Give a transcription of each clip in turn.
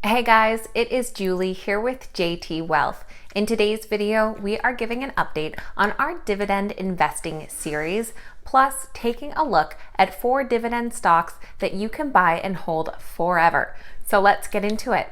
Hey guys, it is Julie here with JT Wealth. In today's video, we are giving an update on our Dividend Investing Series, plus taking a look at 4 dividend stocks that you can buy and hold forever. So let's get into it.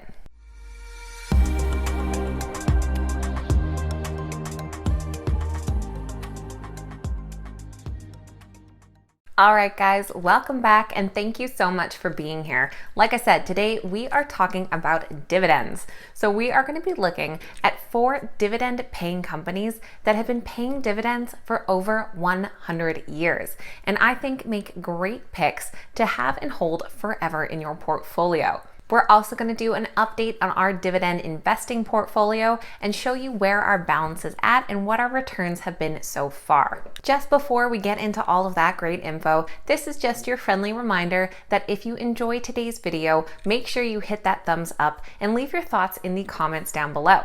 All right, guys, welcome back and thank you so much for being here. Like I said, today we are talking about dividends. So we are going to be looking at 4 dividend paying companies that have been paying dividends for over 100 years. And I think make great picks to have and hold forever in your portfolio. We're also going to do an update on our dividend investing portfolio and show you where our balance is at and what our returns have been so far. Just before we get into all of that great info, this is just your friendly reminder that if you enjoy today's video, make sure you hit that thumbs up and leave your thoughts in the comments down below.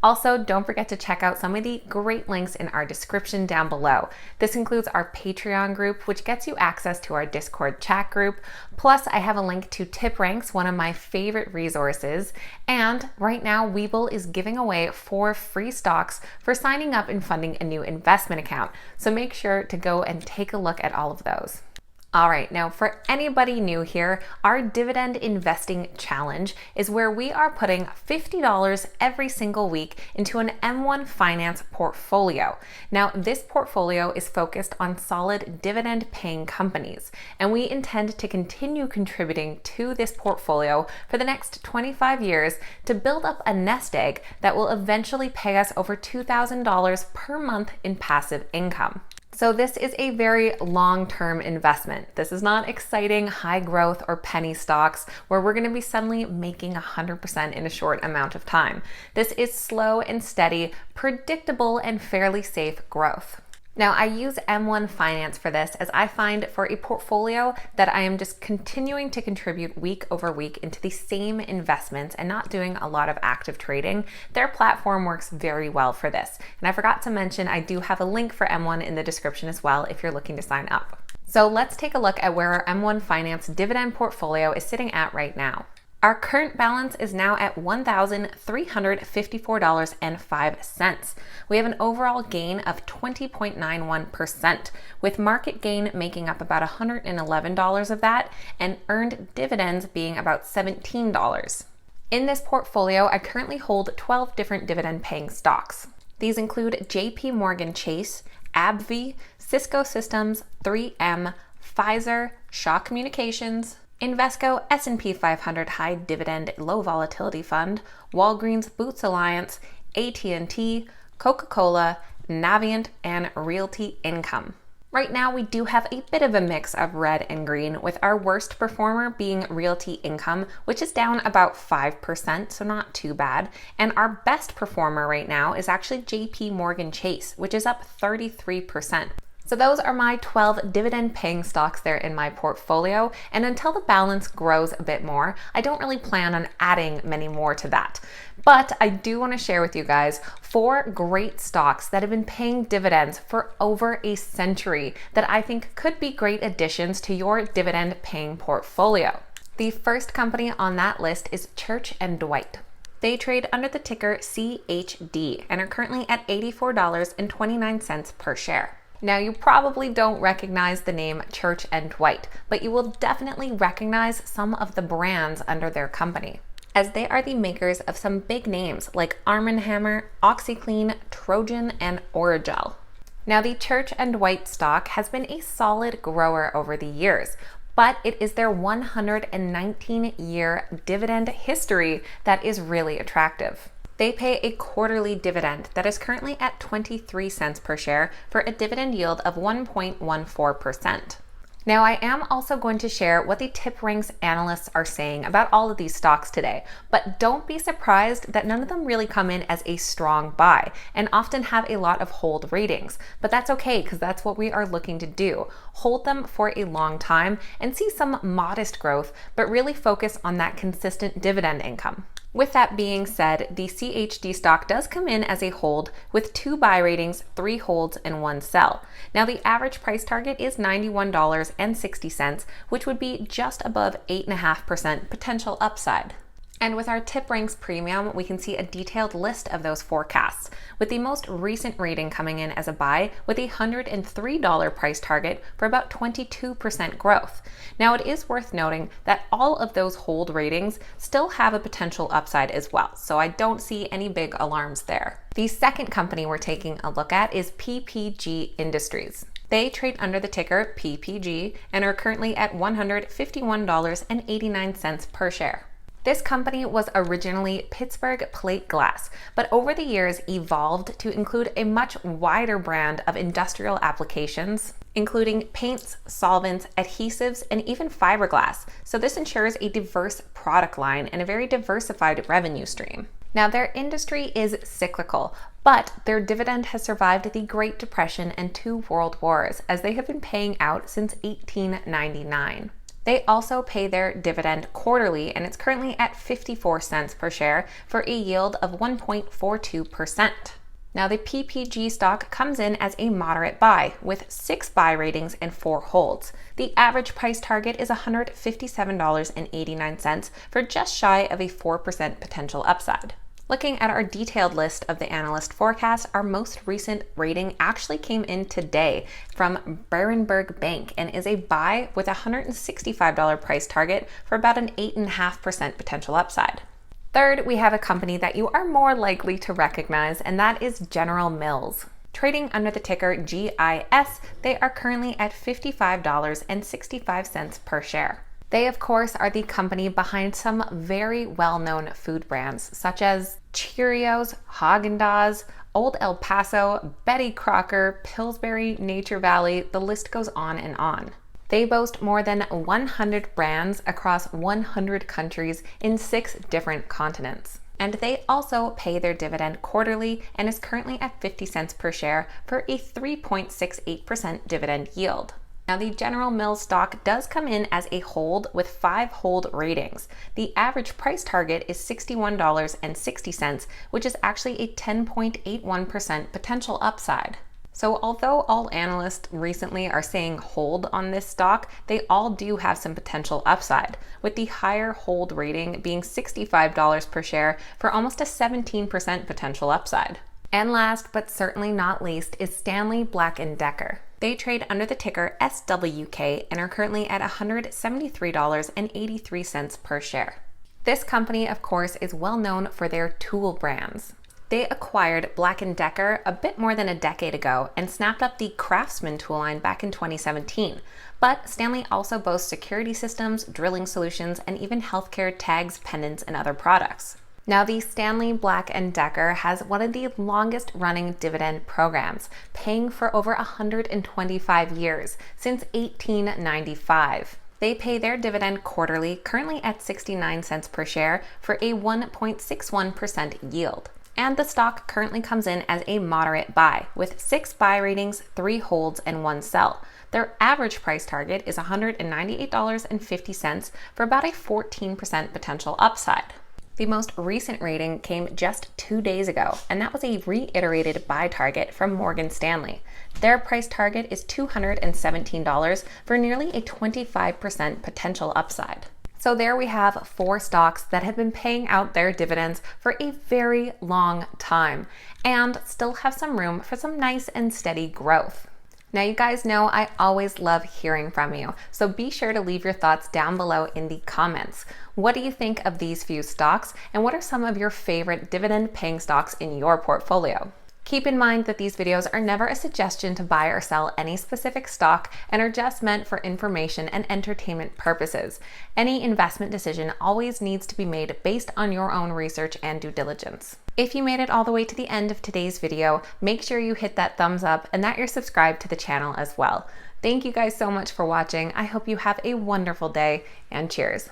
Also, don't forget to check out some of the great links in our description down below. This includes our Patreon group, which gets you access to our Discord chat group. Plus, I have a link to TipRanks, one of my favorite resources. And right now, Webull is giving away 4 free stocks for signing up and funding a new investment account. So make sure to go and take a look at all of those. All right, now for anybody new here, our Dividend Investing Challenge is where we are putting $50 every single week into an M1 Finance portfolio. Now, this portfolio is focused on solid dividend paying companies, and we intend to continue contributing to this portfolio for the next 25 years to build up a nest egg that will eventually pay us over $2,000 per month in passive income. So this is a very long-term investment. This is not exciting high growth or penny stocks where we're going to be suddenly making 100% in a short amount of time. This is slow and steady, predictable and fairly safe growth. Now, I use M1 Finance for this as I find for a portfolio that I am just continuing to contribute week over week into the same investments and not doing a lot of active trading. Their platform works very well for this. And I forgot to mention, I do have a link for M1 in the description as well if you're looking to sign up. So let's take a look at where our M1 Finance dividend portfolio is sitting at right now. Our current balance is now at $1,354.05. We have an overall gain of 20.91%, with market gain making up about $111 of that and earned dividends being about $17. In this portfolio, I currently hold 12 different dividend paying stocks. These include JP Morgan Chase, AbbVie, Cisco Systems, 3M, Pfizer, Shaw Communications, Invesco S&P 500 High Dividend Low Volatility Fund, Walgreens Boots Alliance, AT&T, Coca-Cola, Navient, and Realty Income. Right now, we do have a bit of a mix of red and green, with our worst performer being Realty Income, which is down about 5%, so not too bad. And our best performer right now is actually JP Morgan Chase, which is up 33%. So those are my 12 dividend paying stocks there in my portfolio, and until the balance grows a bit more, I don't really plan on adding many more to that. But I do want to share with you guys 4 great stocks that have been paying dividends for over a century that I think could be great additions to your dividend paying portfolio. The first company on that list is Church & Dwight. They trade under the ticker CHD and are currently at $84.29 per share. Now, you probably don't recognize the name Church & Dwight, but you will definitely recognize some of the brands under their company, as they are the makers of some big names like Arm & Hammer, OxyClean, Trojan, and Orajel. Now, the Church & Dwight stock has been a solid grower over the years, but it is their 119-year dividend history that is really attractive. They pay a quarterly dividend that is currently at 23 cents per share for a dividend yield of 1.14%. Now, I am also going to share what the TipRanks analysts are saying about all of these stocks today, but don't be surprised that none of them really come in as a strong buy and often have a lot of hold ratings. But that's okay, because that's what we are looking to do. Hold them for a long time and see some modest growth, but really focus on that consistent dividend income. With that being said, the CHD stock does come in as a hold with 2 buy ratings, 3 holds, and 1 sell. Now, the average price target is $91.60, which would be just above 8.5% potential upside. And with our Tip Ranks Premium, we can see a detailed list of those forecasts, with the most recent rating coming in as a buy with a $103 price target for about 22% growth. Now, it is worth noting that all of those hold ratings still have a potential upside as well, so I don't see any big alarms there. The second company we're taking a look at is PPG Industries. They trade under the ticker PPG and are currently at $151.89 per share. This company was originally Pittsburgh Plate Glass, but over the years evolved to include a much wider brand of industrial applications, including paints, solvents, adhesives, and even fiberglass. So this ensures a diverse product line and a very diversified revenue stream. Now, their industry is cyclical, but their dividend has survived the Great Depression and 2 world wars, as they have been paying out since 1899. They also pay their dividend quarterly, and it's currently at 54 cents per share for a yield of 1.42%. Now, the PPG stock comes in as a moderate buy with 6 buy ratings and 4 holds. The average price target is $157.89 for just shy of a 4% potential upside. Looking at our detailed list of the analyst forecast, our most recent rating actually came in today from Berenberg Bank and is a buy with a $165 price target for about an 8.5% potential upside. Third, we have a company that you are more likely to recognize, and that is General Mills. Trading under the ticker GIS, they are currently at $55.65 per share. They, of course, are the company behind some very well-known food brands, such as Cheerios, Haagen-Dazs, Old El Paso, Betty Crocker, Pillsbury, Nature Valley, the list goes on and on. They boast more than 100 brands across 100 countries in 6 different continents. And they also pay their dividend quarterly and is currently at 50 cents per share for a 3.68% dividend yield. Now, the General Mills stock does come in as a hold with 5 hold ratings. The average price target is $61.60, which is actually a 10.81% potential upside. So although all analysts recently are saying hold on this stock, they all do have some potential upside, with the higher hold rating being $65 per share for almost a 17% potential upside. And last but certainly not least is Stanley Black & Decker. They trade under the ticker SWK and are currently at $173.83 per share. This company, of course, is well known for their tool brands. They acquired Black & Decker a bit more than a decade ago and snapped up the Craftsman tool line back in 2017. But Stanley also boasts security systems, drilling solutions, and even healthcare tags, pendants, and other products. Now, the Stanley Black & Decker has one of the longest running dividend programs, paying for over 125 years, since 1895. They pay their dividend quarterly, currently at 69 cents per share for a 1.61% yield. And the stock currently comes in as a moderate buy, with 6 buy ratings, 3 holds, and 1 sell. Their average price target is $198.50 for about a 14% potential upside. The most recent rating came just 2 days ago, and that was a reiterated buy target from Morgan Stanley. Their price target is $217 for nearly a 25% potential upside. So there we have 4 stocks that have been paying out their dividends for a very long time and still have some room for some nice and steady growth. Now, you guys know I always love hearing from you, so be sure to leave your thoughts down below in the comments. What do you think of these few stocks, and what are some of your favorite dividend-paying stocks in your portfolio? Keep in mind that these videos are never a suggestion to buy or sell any specific stock and are just meant for information and entertainment purposes. Any investment decision always needs to be made based on your own research and due diligence. If you made it all the way to the end of today's video, make sure you hit that thumbs up and that you're subscribed to the channel as well. Thank you guys so much for watching. I hope you have a wonderful day, and cheers.